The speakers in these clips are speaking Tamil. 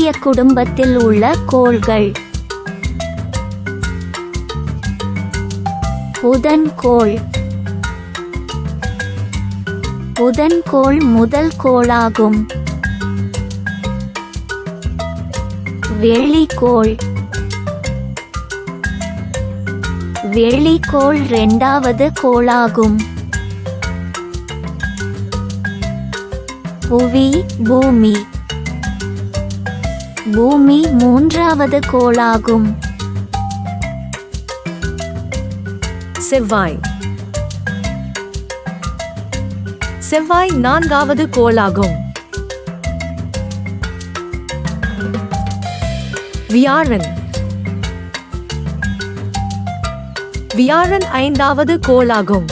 சூரிய குடும்பத்தில் உள்ள கோள்கள். புதன்கோள். புதன்கோள் முதல் கோளாகும். வெள்ளிக்கோள். வெள்ளிக்கோள் இரண்டாவது கோளாகும். புவி பூமி. பூமி மூன்றாவது கோளாகும். செவ்வாய். செவ்வாய் நான்காவது கோளாகும். வியாழன். வியாழன் ஐந்தாவது கோளாகும்.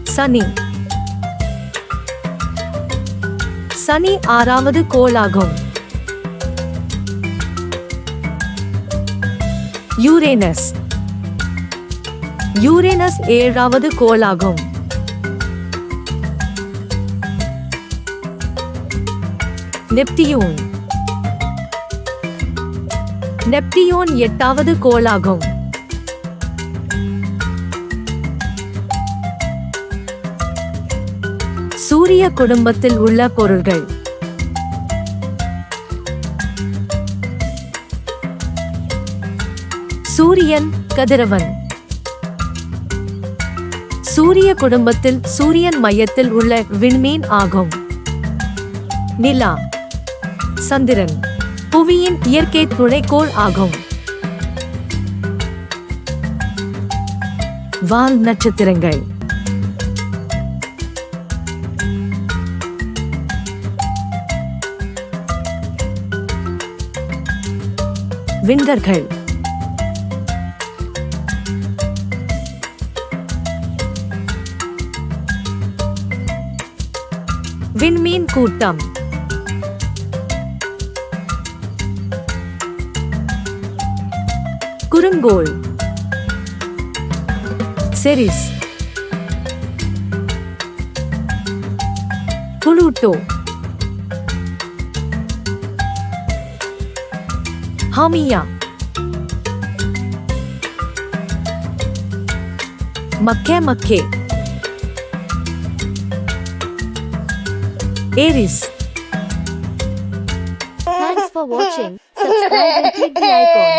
சனி. சனி ஆறாவது கோளாகும். யூரேனஸ். யூரேனஸ் ஏழாவது கோளாகும். நெப்டியூன். நெப்டியூன் எட்டாவது கோளாகும். சூரிய குடும்பத்தில் உள்ள பொருள்கள். சூரியன் கதிரவன். சூரிய குடும்பத்தில் சூரியன் மையத்தில் உள்ள விண்மீன் ஆகும். நிலா. சந்திரன் புவியின் இயற்கை துணைக்கோள் ஆகும். வால் நட்சத்திரங்கள். விண்கற்கள். விண்மீன் கூட்டம். குறுங்கோள். Ceres. Pluto. Haumea. Makemake. Eris. Thanks for watching. Subscribe and click the icon.